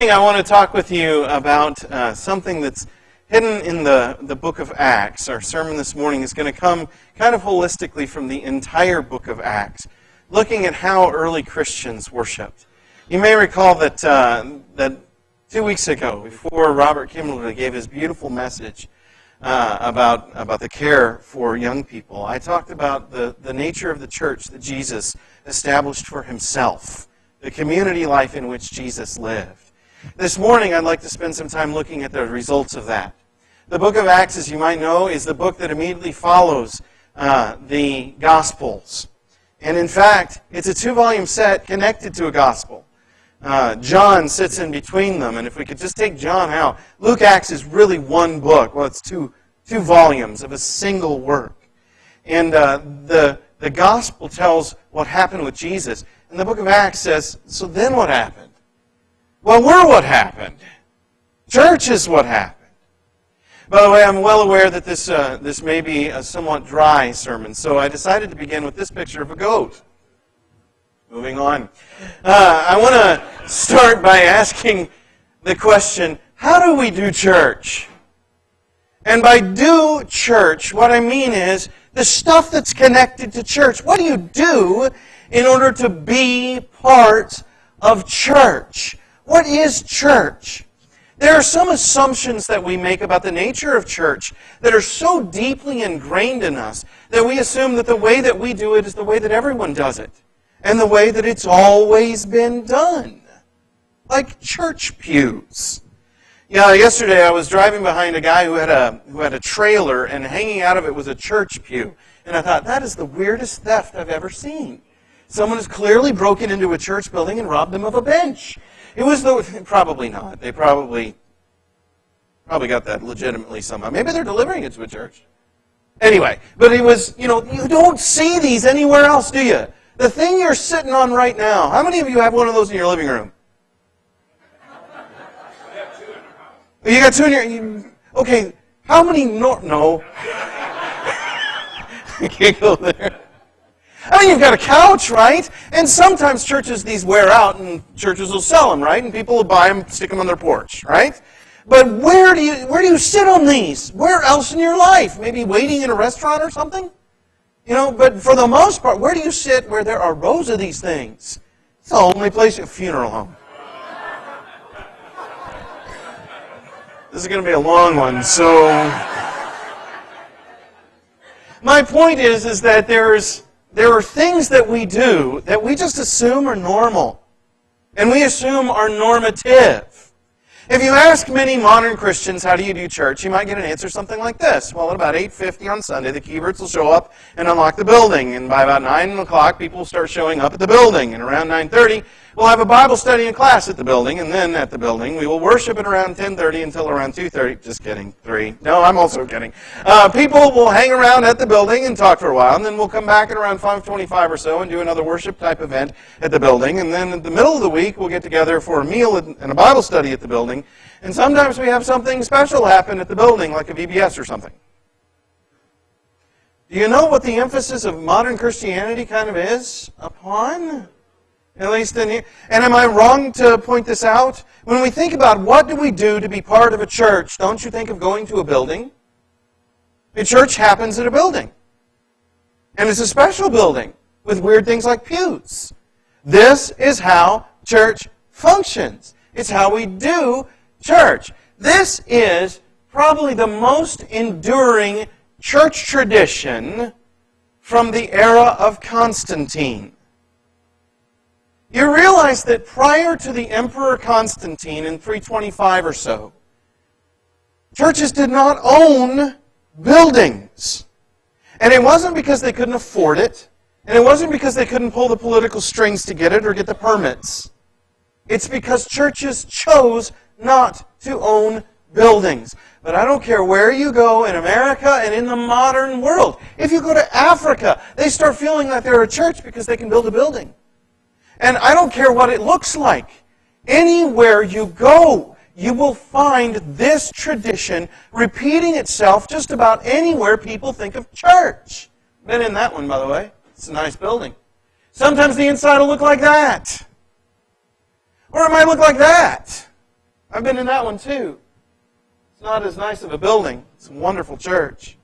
I want to talk with you about something that's hidden in the book of Acts. Our sermon this morning is going to come kind of holistically from the entire book of Acts, looking at how early Christians worshipped. You may recall that 2 weeks ago, before Robert Kimberly gave his beautiful message about the care for young people, I talked about the nature of the church that Jesus established for himself, the community life in which Jesus lived. This morning, I'd like to spend some time looking at the results of that. The book of Acts, as you might know, is the book that immediately follows the Gospels. And in fact, it's a 2-volume set connected to a Gospel. John sits in between them, and if we could just take John out, Luke, Acts is really one book. Well, it's two volumes of a single work. And the Gospel tells what happened with Jesus. And the book of Acts says, so then what happened? Well, we're what happened. Church is what happened. By the way, I'm well aware that this may be a somewhat dry sermon, so I decided to begin with this picture of a goat. Moving on. I want to start by asking the question, how do we do church? And by do church, what I mean is the stuff that's connected to church. What do you do in order to be part of church? What is church? There are some assumptions that we make about the nature of church that are so deeply ingrained in us that we assume that the way that we do it is the way that everyone does it, and the way that it's always been done. Like church pews. Yeah, yesterday I was driving behind a guy who had a trailer, and hanging out of it was a church pew. And I thought, that is the weirdest theft I've ever seen. Someone has clearly broken into a church building and robbed them of a bench. It was probably not. They probably got that legitimately somehow. Maybe they're delivering it to a church. Anyway, but it was, you don't see these anywhere else, do you? The thing you're sitting on right now, how many of you have one of those in your living room? You got two in your, okay, how many, no. You can't go there. I mean, you've got a couch, right? And sometimes churches, these wear out, and churches will sell them, right? And people will buy them, stick them on their porch, right? But where do you sit on these? Where else in your life? Maybe waiting in a restaurant or something? But for the most part, where do you sit where there are rows of these things? It's the only place, a funeral home. This is going to be a long one, so my point is that there are things that we do that we just assume are normal. And we assume are normative. If you ask many modern Christians, how do you do church, you might get an answer something like this. Well, at about 8:50 on Sunday, the Keyberts will show up and unlock the building. And by about 9 o'clock, people will start showing up at the building. And around 9:30, we'll have a Bible study and class at the building. And then at the building, we will worship at around 10:30 until around 2:30. Just kidding. 3. No, I'm also kidding. People will hang around at the building and talk for a while. And then we'll come back at around 5:25 or so and do another worship type event at the building. And then at the middle of the week, we'll get together for a meal and a Bible study at the building. And sometimes we have something special happen at the building, like a VBS or something. Do you know what the emphasis of modern Christianity kind of is upon? At least in here. And am I wrong to point this out? When we think about what do we do to be part of a church, don't you think of going to a building? A church happens at a building. And it's a special building with weird things like pews. This is how church functions. It's how we do church. This is probably the most enduring church tradition from the era of Constantine. You realize that prior to the Emperor Constantine in 325 or so, churches did not own buildings. And it wasn't because they couldn't afford it, and it wasn't because they couldn't pull the political strings to get it or get the permits. It's because churches chose not to own buildings. But I don't care where you go in America and in the modern world. If you go to Africa, they start feeling like they're a church because they can build a building. And I don't care what it looks like. Anywhere you go, you will find this tradition repeating itself just about anywhere people think of church. Been in that one, by the way. It's a nice building. Sometimes the inside will look like that. Or it might look like that. I've been in that one too. It's not as nice of a building. It's a wonderful church.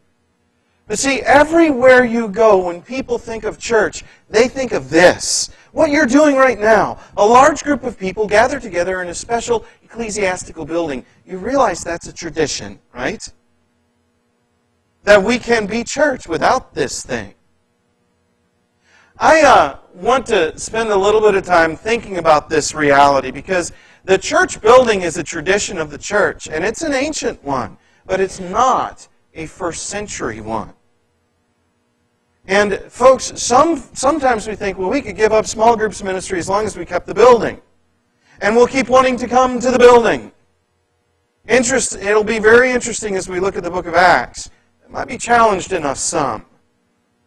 But see, everywhere you go, when people think of church, they think of this. What you're doing right now. A large group of people gather together in a special ecclesiastical building. You realize that's a tradition, right? That we can be church without this thing. I want to spend a little bit of time thinking about this reality because the church building is a tradition of the church, and it's an ancient one, but it's not a first century one. And folks, sometimes we think, well, we could give up small groups ministry as long as we kept the building. And we'll keep wanting to come to the building. It'll be very interesting as we look at the book of Acts. It might be challenged in us some.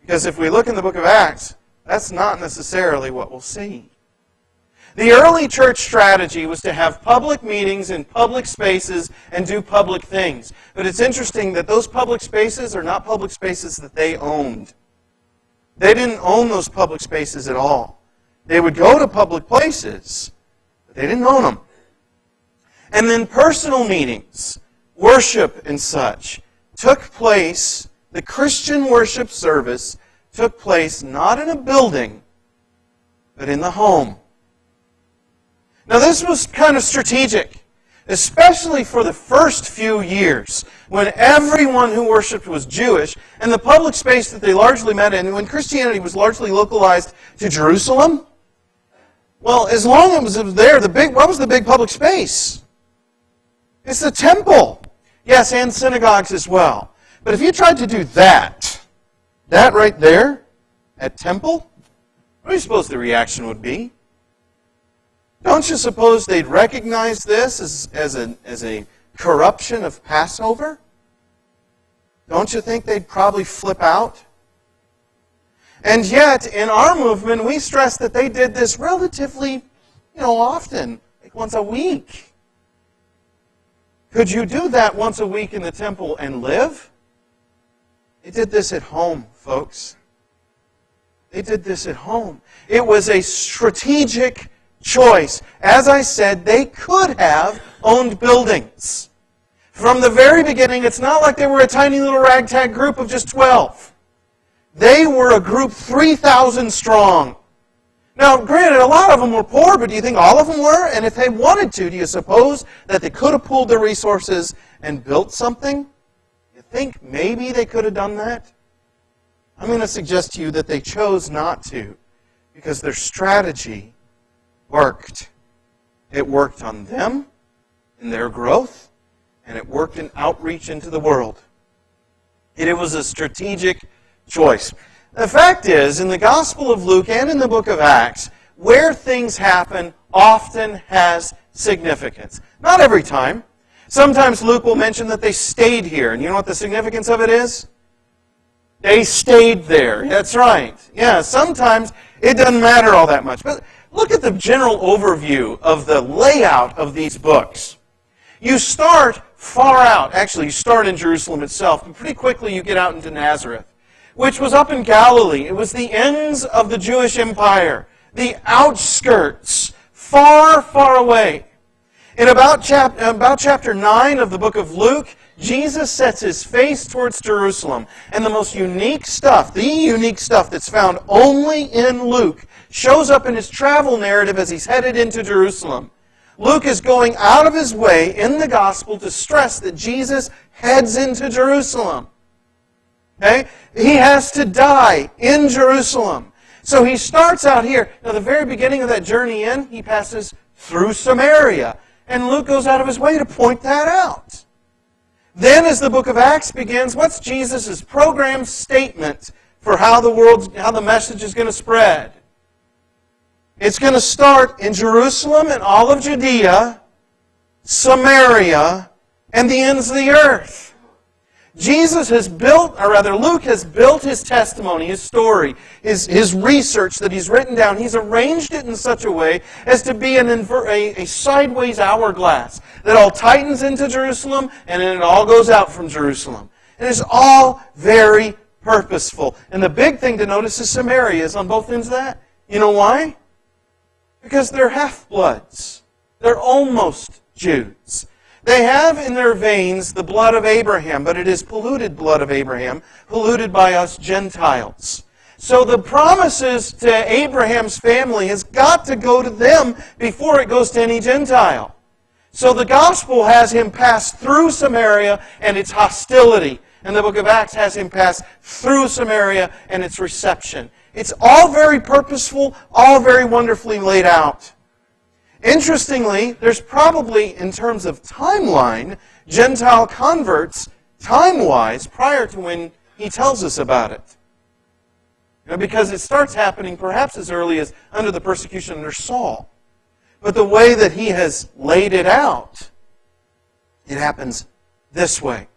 Because if we look in the book of Acts, that's not necessarily what we'll see. The early church strategy was to have public meetings in public spaces and do public things. But it's interesting that those public spaces are not public spaces that they owned. They didn't own those public spaces at all. They would go to public places, but they didn't own them. And then personal meetings, worship and such, took place, the Christian worship service took place not in a building, but in the home. Now this was kind of strategic, especially for the first few years, when everyone who worshipped was Jewish, and the public space that they largely met in, when Christianity was largely localized to Jerusalem. Well, as long as it was there, what was the big public space? It's the temple. Yes, and synagogues as well. But if you tried to do that right there, at temple, what do you suppose the reaction would be? Don't you suppose they'd recognize this as a corruption of Passover? Don't you think they'd probably flip out? And yet, in our movement, we stress that they did this relatively, often, like once a week. Could you do that once a week in the temple and live? They did this at home, folks. They did this at home. It was a strategic choice. As I said, they could have owned buildings. From the very beginning, it's not like they were a tiny little ragtag group of just 12. They were a group 3,000 strong. Now, granted, a lot of them were poor, but do you think all of them were? And if they wanted to, do you suppose that they could have pooled their resources and built something? You think maybe they could have done that? I'm going to suggest to you that they chose not to because their strategy worked. It worked on them, in their growth, and it worked in outreach into the world. It was a strategic choice. The fact is, in the Gospel of Luke and in the book of Acts, where things happen often has significance. Not every time. Sometimes Luke will mention that they stayed here. And you know what the significance of it is? They stayed there. That's right. Yeah, sometimes it doesn't matter all that much. But look at the general overview of the layout of these books. You start far out. Actually, you start in Jerusalem itself, and pretty quickly you get out into Nazareth, which was up in Galilee. It was the ends of the Jewish empire, the outskirts, far, far away. In about chapter 9 of the book of Luke, Jesus sets his face towards Jerusalem. And the most unique stuff, the unique stuff that's found only in Luke, shows up in his travel narrative as he's headed into Jerusalem. Luke is going out of his way in the gospel to stress that Jesus heads into Jerusalem. Okay? He has to die in Jerusalem. So he starts out here. Now, the very beginning of that journey in, he passes through Samaria. And Luke goes out of his way to point that out. Then, as the book of Acts begins, what's Jesus' program statement for how the message is going to spread? It's going to start in Jerusalem and all of Judea, Samaria, and the ends of the earth. Luke has built his testimony, his story, his research that he's written down. He's arranged it in such a way as to be a sideways hourglass that all tightens into Jerusalem and then it all goes out from Jerusalem. And it's all very purposeful. And the big thing to notice is Samaria is on both ends of that. You know why? Because they're half-bloods. They're almost Jews. They have in their veins the blood of Abraham, but it is polluted blood of Abraham, polluted by us Gentiles. So the promises to Abraham's family has got to go to them before it goes to any Gentile. So the gospel has him pass through Samaria and its hostility. And the book of Acts has him pass through Samaria and its reception. It's all very purposeful, all very wonderfully laid out. Interestingly, there's probably, in terms of timeline, Gentile converts, time-wise, prior to when he tells us about it. Because it starts happening perhaps as early as under the persecution under Saul. But the way that he has laid it out, it happens this way.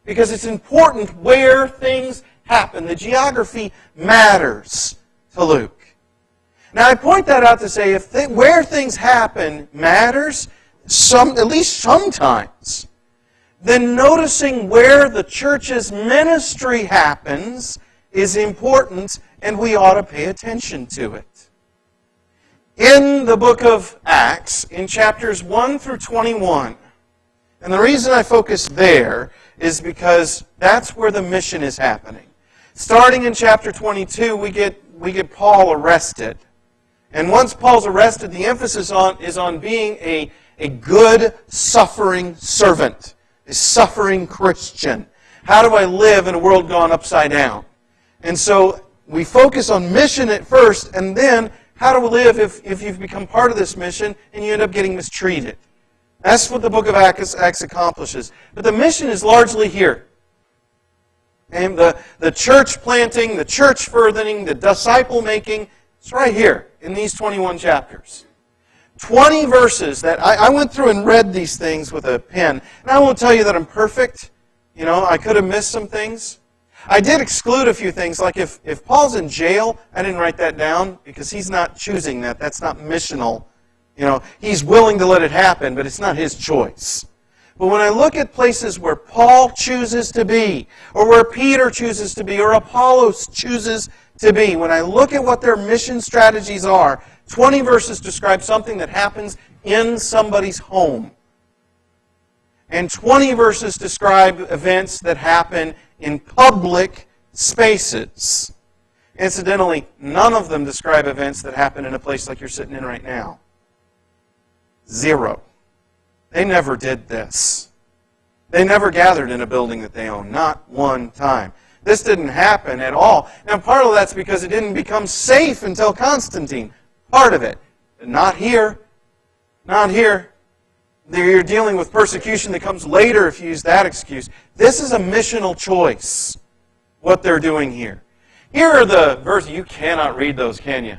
Because it's important where things happen. The geography matters to Luke. Now, I point that out to say where things happen matters, at least sometimes, then noticing where the church's ministry happens is important, and we ought to pay attention to it. In the book of Acts, in chapters 1 through 21, and the reason I focus there is because that's where the mission is happening. Starting in chapter 22, we get Paul arrested. And once Paul's arrested, the emphasis is on being a good, suffering servant, a suffering Christian. How do I live in a world gone upside down? And so we focus on mission at first, and then how to live if you've become part of this mission and you end up getting mistreated. That's what the book of Acts accomplishes. But the mission is largely here. And the church planting, the church furthering, the disciple making, it's right here in these 21 chapters. 20 verses that I went through and read these things with a pen. And I won't tell you that I'm perfect. I could have missed some things. I did exclude a few things, like if Paul's in jail, I didn't write that down because he's not choosing that. That's not missional. He's willing to let it happen, but it's not his choice. But when I look at places where Paul chooses to be, or where Peter chooses to be, or Apollos chooses to be, when I look at what their mission strategies are, 20 verses describe something that happens in somebody's home. And 20 verses describe events that happen in public spaces. Incidentally, none of them describe events that happen in a place like you're sitting in right now. 0. They never did this. They never gathered in a building that they own. Not one time. This didn't happen at all. Now, part of that's because it didn't become safe until Constantine. Part of it. But not here. Not here. You're dealing with persecution that comes later if you use that excuse. This is a missional choice, what they're doing here. Here are the verses. You cannot read those, can you?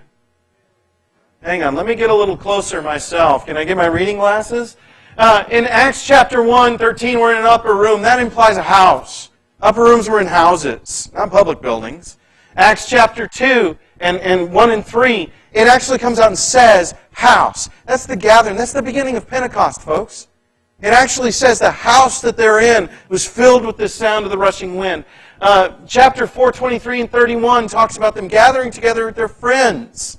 Hang on, let me get a little closer myself. Can I get my reading glasses? In Acts chapter 1, 13, we're in an upper room. That implies a house. Upper rooms were in houses, not public buildings. Acts chapter 2 and 1 and 3, it actually comes out and says house. That's the gathering. That's the beginning of Pentecost, folks. It actually says the house that they're in was filled with the sound of the rushing wind. Chapter 4, 23 and 31 talks about them gathering together with their friends.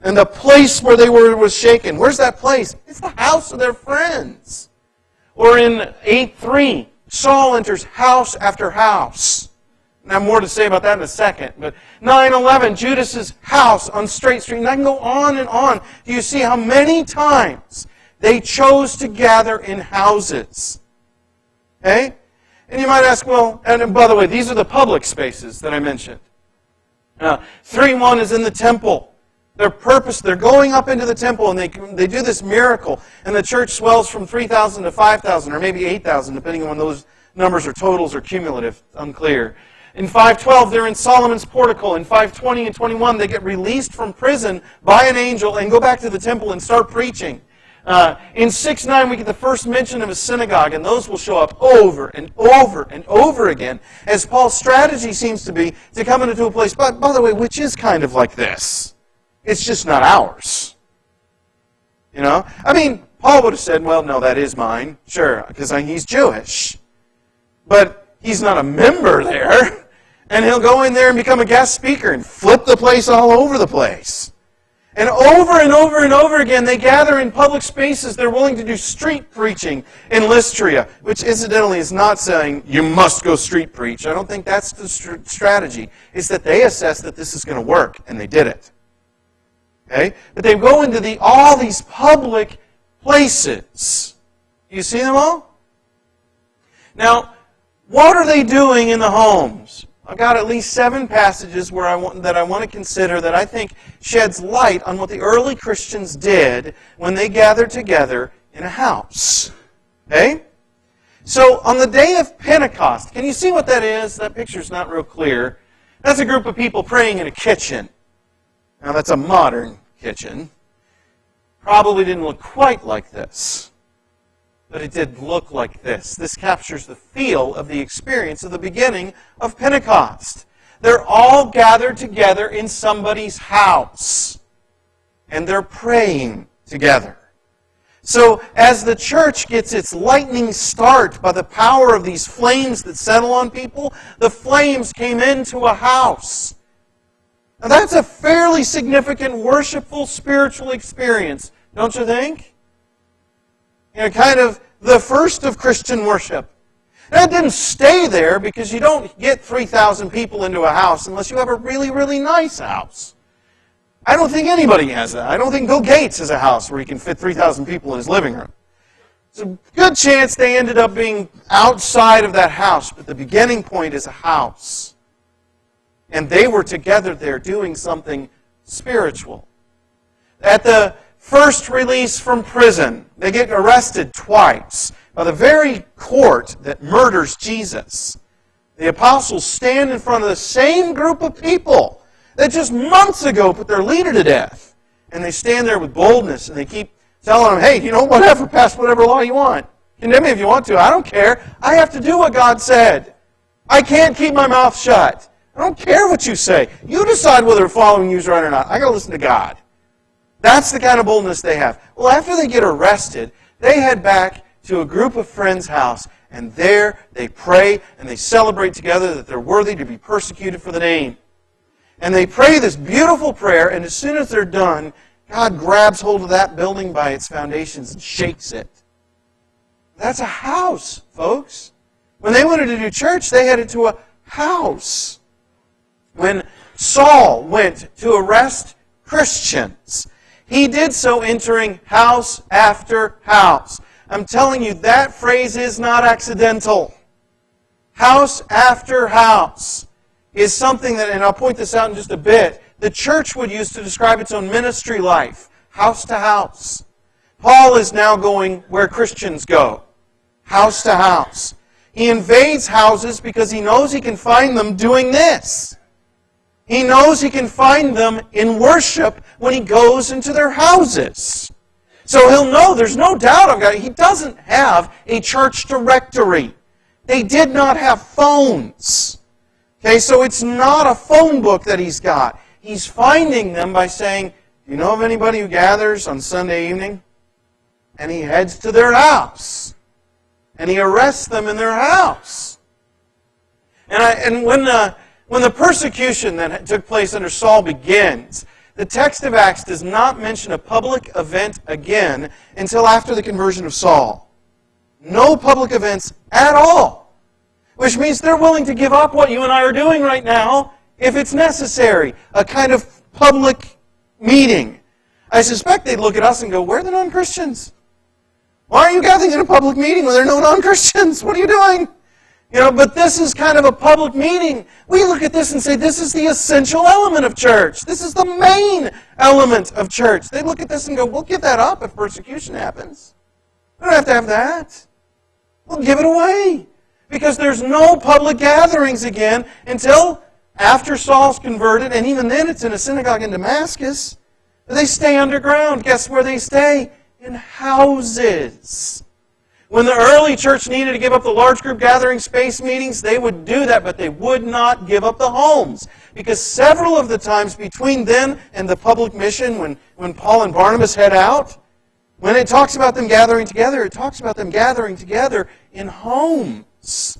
And the place where they were was shaken. Where's that place? It's the house of their friends. Or in 8:3, Saul enters house after house. And I have more to say about that in a second. But 9:11, Judas's house on Straight Street. And I can go on and on. Do you see how many times they chose to gather in houses? Okay? And you might ask, well, and by the way, these are the public spaces that I mentioned. 3:1 is in the temple. Their purpose, they're going up into the temple and they do this miracle. And the church swells from 3,000 to 5,000 or maybe 8,000, depending on when those numbers are totals or cumulative. Unclear. In 5:12, they're in Solomon's portico. In 5:20 and 21, they get released from prison by an angel and go back to the temple and start preaching. In 6:9, we get the first mention of a synagogue, and those will show up over and over and over again, as Paul's strategy seems to be to come into a place, but by the way, which is kind of like this. It's just not ours. I mean, Paul would have said, well, no, that is mine. Sure, because he's Jewish. But he's not a member there. And he'll go in there and become a guest speaker and flip the place all over the place. And over again, they gather in public spaces. They're willing to do street preaching in Lystria, which incidentally is not saying you must go street preach. I don't think that's the strategy. It's that they assess that this is going to work, and they did it. Okay? But they go into all these public places. You see them all? Now, what are they doing in the homes? I've got at least 7 passages that I want to consider that I think sheds light on what the early Christians did when they gathered together in a house. Okay? So, on the day of Pentecost, can you see what that is? That picture's not real clear. That's a group of people praying in a kitchen. Now, that's a modern kitchen. Probably didn't look quite like this. But it did look like this. This captures the feel of the experience of the beginning of Pentecost. They're all gathered together in somebody's house. And they're praying together. So as the church gets its lightning start by the power of these flames that settle on people, the flames came into a house. Now that's a fairly significant worshipful spiritual experience, don't you think? Kind of the first of Christian worship. Now, it didn't stay there because you don't get 3,000 people into a house unless you have a really, really nice house. I don't think anybody has that. I don't think Bill Gates has a house where he can fit 3,000 people in his living room. It's a good chance they ended up being outside of that house, but the beginning point is a house. And they were together there doing something spiritual. At the first release from prison, they get arrested twice by the very court that murders Jesus. The apostles stand in front of the same group of people that just months ago put their leader to death. And they stand there with boldness and they keep telling them, hey, whatever, pass whatever law you want. Condemn me if you want to. I don't care. I have to do what God said. I can't keep my mouth shut. I don't care what you say. You decide whether following you is right or not. I got to listen to God. That's the kind of boldness they have. Well, after they get arrested, they head back to a group of friends' house, and there they pray and they celebrate together that they're worthy to be persecuted for the name. And they pray this beautiful prayer, and as soon as they're done, God grabs hold of that building by its foundations and shakes it. That's a house, folks. When they wanted to do church, they headed to a house. When Saul went to arrest Christians, he did so entering house after house. I'm telling you, that phrase is not accidental. House after house is something that, and I'll point this out in just a bit, the church would use to describe its own ministry life. House to house. Paul is now going where Christians go. House to house. He invades houses because he knows he can find them doing this. He knows he can find them in worship when he goes into their houses. So he'll know, there's no doubt about it, he doesn't have a church directory. They did not have phones. Okay, so it's not a phone book that he's got. He's finding them by saying, do you know of anybody who gathers on Sunday evening? And he heads to their house. And he arrests them in their house. And when the persecution that took place under Saul begins, the text of Acts does not mention a public event again until after the conversion of Saul. No public events at all. Which means they're willing to give up what you and I are doing right now if it's necessary. A kind of public meeting. I suspect they'd look at us and go, where are the non-Christians? Why are you gathering in a public meeting when there are no non-Christians? What are you doing? But this is kind of a public meeting. We look at this and say, this is the essential element of church. This is the main element of church. They look at this and go, we'll give that up if persecution happens. We don't have to have that. We'll give it away. Because there's no public gatherings again until after Saul's converted, and even then it's in a synagogue in Damascus. They stay underground. Guess where they stay? In houses. When the early church needed to give up the large group gathering space meetings, they would do that, but they would not give up the homes. Because several of the times between then and the public mission, when Paul and Barnabas head out, when it talks about them gathering together, it talks about them gathering together in homes.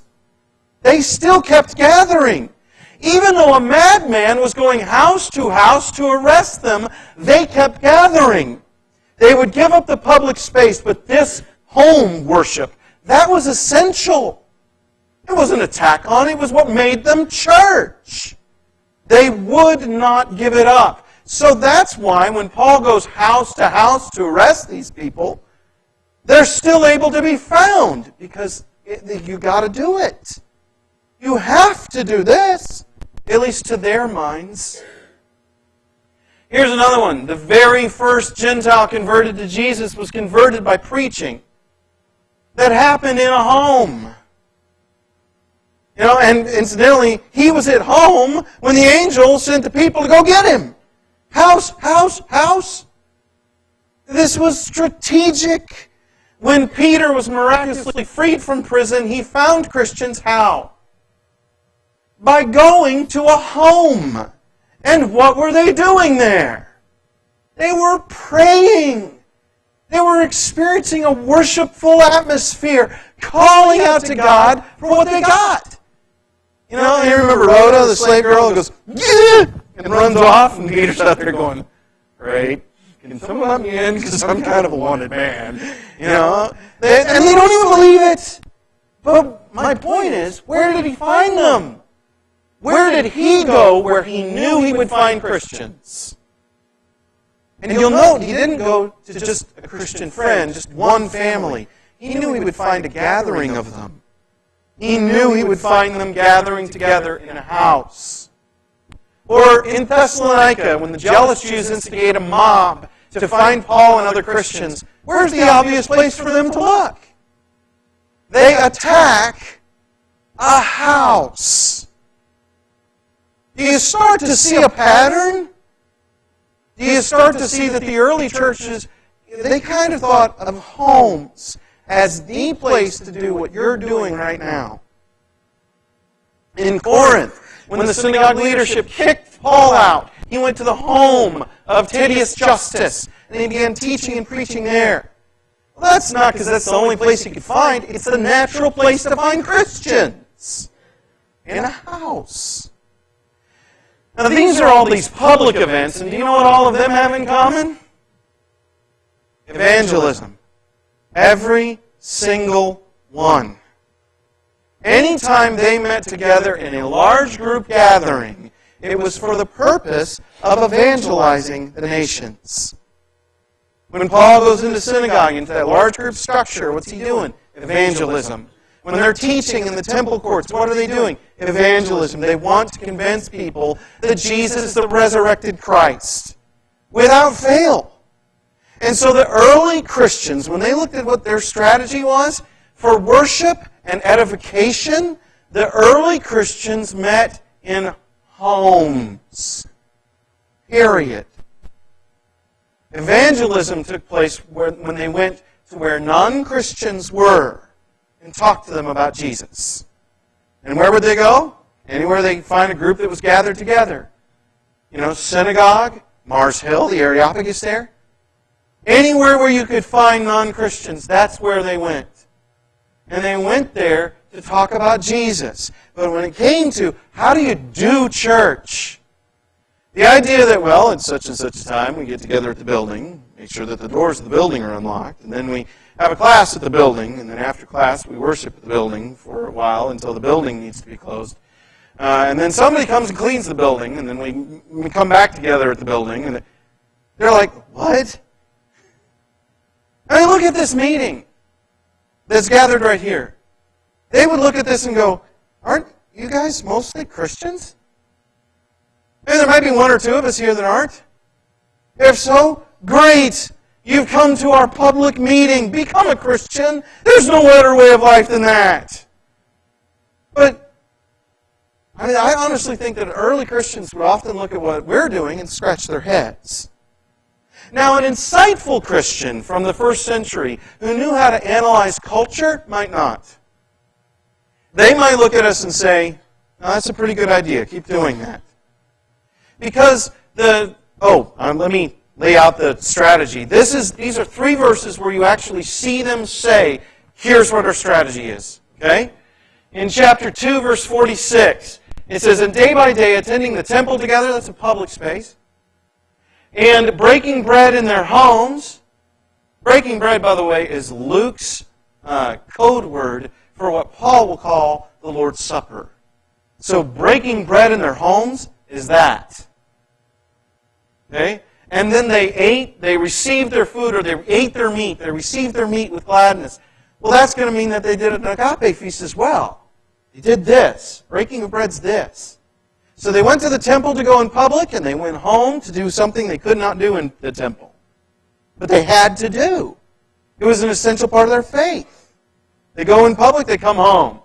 They still kept gathering. Even though a madman was going house to arrest them, they kept gathering. They would give up the public space, but this home worship, that was essential. It wasn't an attack on it, it was what made them church. They would not give it up. So that's why when Paul goes house to arrest these people, they're still able to be found because you got to do it. You have to do this, at least to their minds. Here's another one. The very first Gentile converted to Jesus was converted by preaching. That happened in a home. And incidentally, he was at home when the angel sent the people to go get him. House. This was strategic. When Peter was miraculously freed from prison, he found Christians how? By going to a home. And what were they doing there? They were praying. They were experiencing a worshipful atmosphere, calling out to God for what they got. You remember Rhoda, the slave girl, who goes, yeah, and runs off, and Peter's out there going, great. Can someone let me in? Because I'm kind of a wanted man. And they don't even believe it. But my point is, where did he find them? Where did he go where he knew he would find Christians? And you'll note, he didn't go to just a Christian friend, just one family. He knew he would find a gathering of them. He knew he would find them gathering together in a house. Or in Thessalonica, when the jealous Jews instigate a mob to find Paul and other Christians, where's the obvious place for them to look? They attack a house. Do you start to see a pattern? Do you start to see that the early churches, they kind of thought of homes as the place to do what you're doing right now? In Corinth, when the synagogue leadership kicked Paul out, he went to the home of Titius Justus, and he began teaching and preaching there. Well, that's not because that's the only place you could find. It's the natural place to find Christians. In a house. Now, these are all these public events, and do you know what all of them have in common? Evangelism. Every single one. Anytime they met together in a large group gathering, it was for the purpose of evangelizing the nations. When Paul goes into synagogue, into that large group structure, what's he doing? Evangelism. When they're teaching in the temple courts, what are they doing? Evangelism. They want to convince people that Jesus is the resurrected Christ. Without fail. And so the early Christians, when they looked at what their strategy was for worship and edification, the early Christians met in homes. Period. Evangelism took place when they went to where non-Christians were and talked to them about Jesus. And where would they go? Anywhere they could find a group that was gathered together. Synagogue, Mars Hill, the Areopagus there. Anywhere where you could find non-Christians, that's where they went. And they went there to talk about Jesus. But when it came to how do you do church, the idea that, well, at such and such a time we get together at the building, make sure that the doors of the building are unlocked, and then we have a class at the building, and then after class we worship at the building for a while until the building needs to be closed. And then somebody comes and cleans the building, and then we come back together at the building, and they're like, what? I mean, look at this meeting that's gathered right here. They would look at this and go, aren't you guys mostly Christians? And there might be one or two of us here that aren't. If so, great. You've come to our public meeting. Become a Christian. There's no better way of life than that. But, I honestly think that early Christians would often look at what we're doing and scratch their heads. Now, an insightful Christian from the first century who knew how to analyze culture might not. They might look at us and say, no, that's a pretty good idea. Keep doing that. Because let me lay out the strategy. These are 3 verses where you actually see them say, here's what our strategy is. Okay? In chapter 2, verse 46, It says, and day by day attending the temple together, that's a public space, and breaking bread in their homes. Breaking bread, by the way, is Luke's code word for what Paul will call the Lord's Supper. So breaking bread in their homes is that. Okay? And then they received their food, or they ate their meat. They received their meat with gladness. Well, that's going to mean that they did an agape feast as well. They did this. Breaking of bread's this. So they went to the temple to go in public, and they went home to do something they could not do in the temple. But they had to do. It was an essential part of their faith. They go in public, they come home.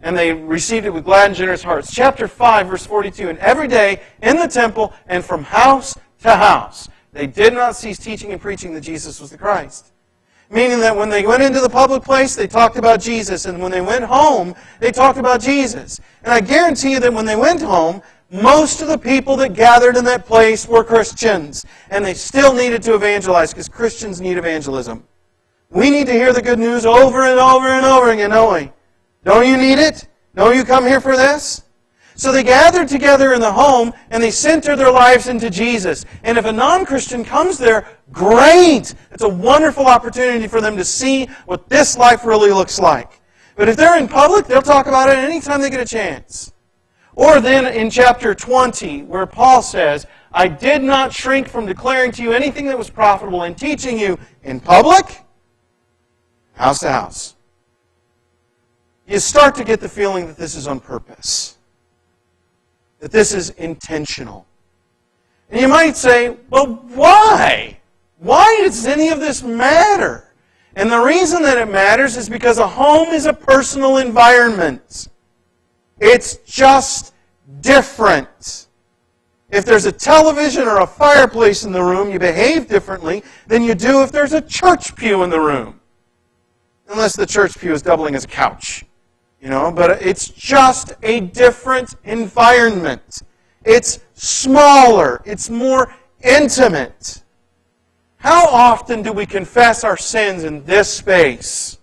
And they received it with glad and generous hearts. Chapter 5, verse 42. And every day in the temple and from house to house, they did not cease teaching and preaching that Jesus was the Christ. Meaning that when they went into the public place, they talked about Jesus. And when they went home, they talked about Jesus. And I guarantee you that when they went home, most of the people that gathered in that place were Christians. And they still needed to evangelize, because Christians need evangelism. We need to hear the good news over and over and over again, don't we? Don't you need it? Don't you come here for this? So they gathered together in the home, and they centered their lives into Jesus. And if a non-Christian comes there, great! It's a wonderful opportunity for them to see what this life really looks like. But if they're in public, they'll talk about it anytime they get a chance. Or then in chapter 20, where Paul says, I did not shrink from declaring to you anything that was profitable and teaching you in public, house to house. You start to get the feeling that this is on purpose. That this is intentional. And you might say, well, why? Why does any of this matter? And the reason that it matters is because a home is a personal environment. It's just different. If there's a television or a fireplace in the room, you behave differently than you do if there's a church pew in the room. Unless the church pew is doubling as a couch. But it's just a different environment. It's smaller. It's more intimate. How often do we confess our sins in this space?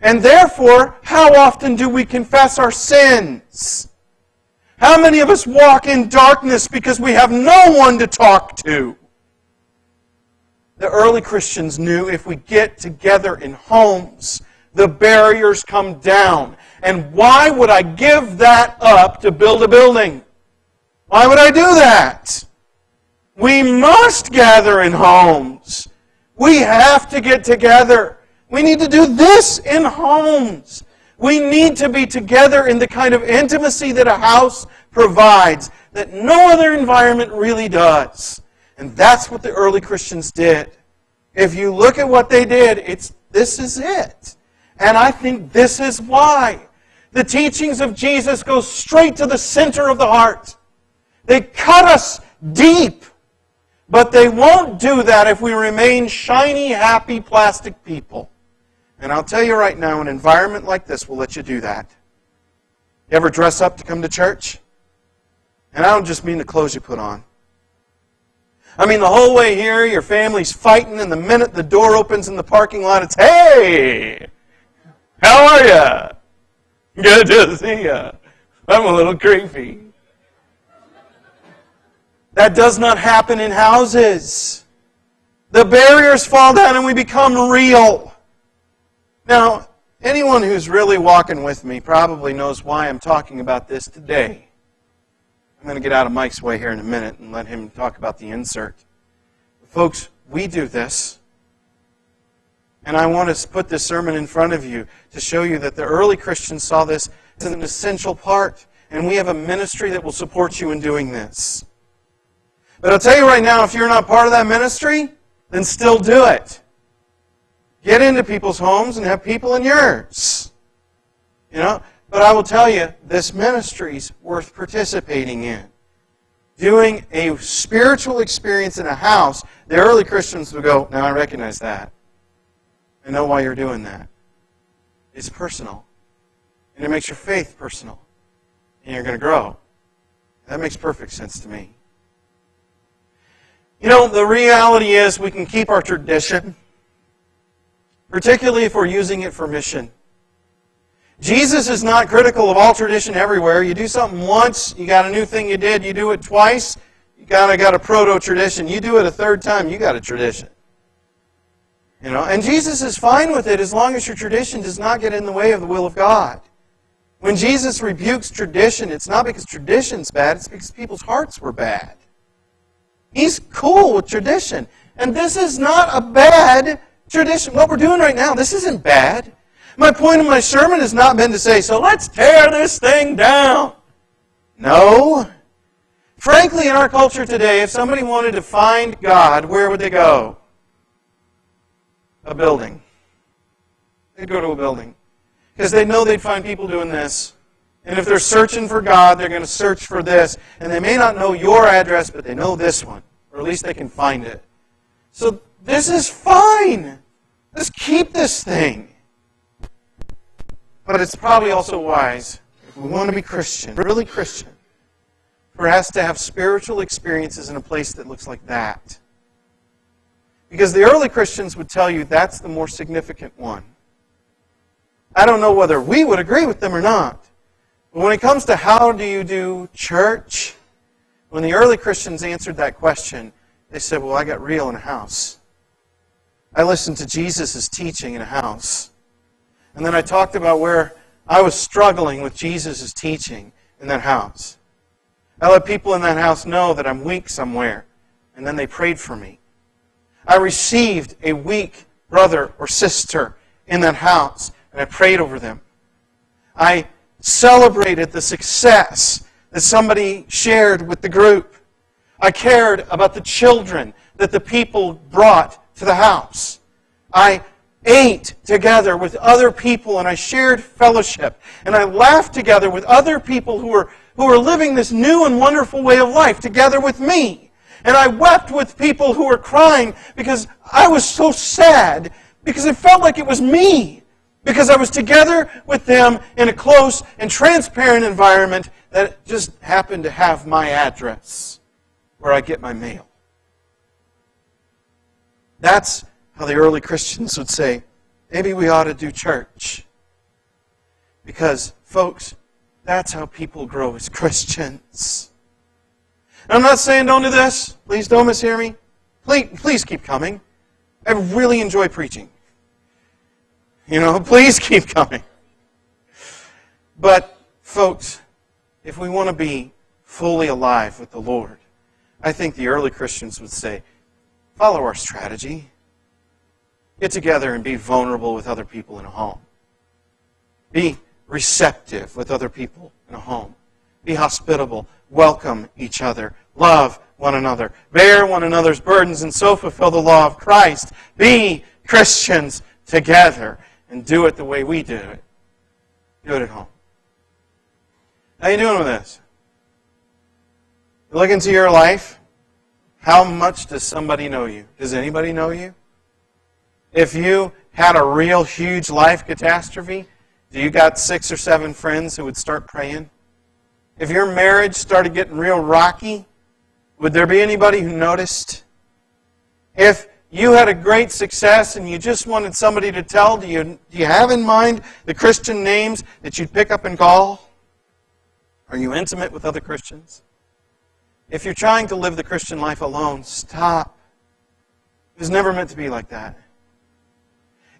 And therefore, how often do we confess our sins? How many of us walk in darkness because we have no one to talk to? The early Christians knew if we get together in homes, the barriers come down. And why would I give that up to build a building? Why would I do that? We must gather in homes. We have to get together. We need to do this in homes. We need to be together in the kind of intimacy that a house provides, that no other environment really does. And that's what the early Christians did. If you look at what they did, this is it. And I think this is why. The teachings of Jesus go straight to the center of the heart. They cut us deep. But they won't do that if we remain shiny, happy, plastic people. And I'll tell you right now, an environment like this will let you do that. You ever dress up to come to church? And I don't just mean the clothes you put on. I mean the whole way here, your family's fighting, and the minute the door opens in the parking lot, it's, hey! How are you? Good to see you. I'm a little creepy. That does not happen in houses. The barriers fall down and we become real. Now, anyone who's really walking with me probably knows why I'm talking about this today. I'm going to get out of Mike's way here in a minute and let him talk about the insert. Folks, we do this. And I want to put this sermon in front of you to show you that the early Christians saw this as an essential part. And we have a ministry that will support you in doing this. But I'll tell you right now, if you're not part of that ministry, then still do it. Get into people's homes and have people in yours. But I will tell you, this ministry's worth participating in. Doing a spiritual experience in a house, the early Christians would go, now I recognize that. I know why you're doing that. It's personal. And it makes your faith personal. And you're going to grow. That makes perfect sense to me. The reality is we can keep our tradition, particularly if we're using it for mission. Jesus is not critical of all tradition everywhere. You do something once, you got a new thing you did. You do it twice, you got a proto-tradition. You do it a third time, you got a tradition. And Jesus is fine with it as long as your tradition does not get in the way of the will of God. When Jesus rebukes tradition, it's not because tradition's bad, it's because people's hearts were bad. He's cool with tradition. And this is not a bad tradition. What we're doing right now, this isn't bad. My point of my sermon has not been to say, so let's tear this thing down. No. Frankly, in our culture today, if somebody wanted to find God, where would they go? A building. They'd go to a building. Because they know they'd find people doing this. And if they're searching for God, they're going to search for this. And they may not know your address, but they know this one. Or at least they can find it. So this is fine. Let's keep this thing. But it's probably also wise, if we want to be Christian, really Christian, for us to have spiritual experiences in a place that looks like that. Because the early Christians would tell you that's the more significant one. I don't know whether we would agree with them or not. But when it comes to how do you do church, when the early Christians answered that question, they said, well, I got real in a house. I listened to Jesus' teaching in a house. And then I talked about where I was struggling with Jesus' teaching in that house. I let people in that house know that I'm weak somewhere. And then they prayed for me. I received a weak brother or sister in that house. And I prayed over them. I celebrated the success that somebody shared with the group. I cared about the children that the people brought to the house. I ate together with other people and I shared fellowship. And I laughed together with other people who were living this new and wonderful way of life together with me. And I wept with people who were crying because I was so sad because it felt like it was me. Because I was together with them in a close and transparent environment that just happened to have my address where I get my mail. That's how the early Christians would say, maybe we ought to do church. Because, folks, that's how people grow as Christians. And I'm not saying don't do this. Please don't mishear me. Please keep coming. I really enjoy preaching. Please keep coming. But, folks, if we want to be fully alive with the Lord, I think the early Christians would say, follow our strategy. Get together and be vulnerable with other people in a home. Be receptive with other people in a home. Be hospitable. Welcome each other. Love one another. Bear one another's burdens and so fulfill the law of Christ. Be Christians together. And do it the way we do it. Do it at home. How you doing with this? You look into your life. How much does somebody know you? Does anybody know you? If you had a real huge life catastrophe, do you got 6 or 7 friends who would start praying? If your marriage started getting real rocky, would there be anybody who noticed? If you had a great success and you just wanted somebody to tell, do you have in mind the Christian names that you'd pick up and call? Are you intimate with other Christians? If you're trying to live the Christian life alone, stop. It was never meant to be like that.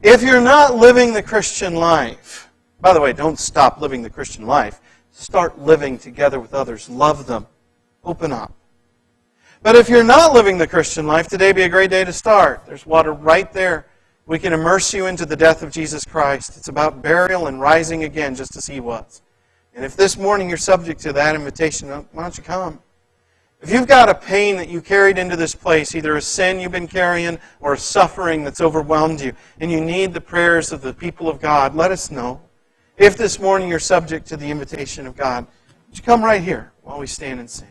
If you're not living the Christian life, by the way, don't stop living the Christian life. Start living together with others. Love them. Open up. But if you're not living the Christian life, today would be a great day to start. There's water right there. We can immerse you into the death of Jesus Christ. It's about burial and rising again, just as He was. And if this morning you're subject to that invitation, why don't you come? If you've got a pain that you carried into this place, either a sin you've been carrying or a suffering that's overwhelmed you, and you need the prayers of the people of God, let us know. If this morning you're subject to the invitation of God, would you come right here while we stand and sing?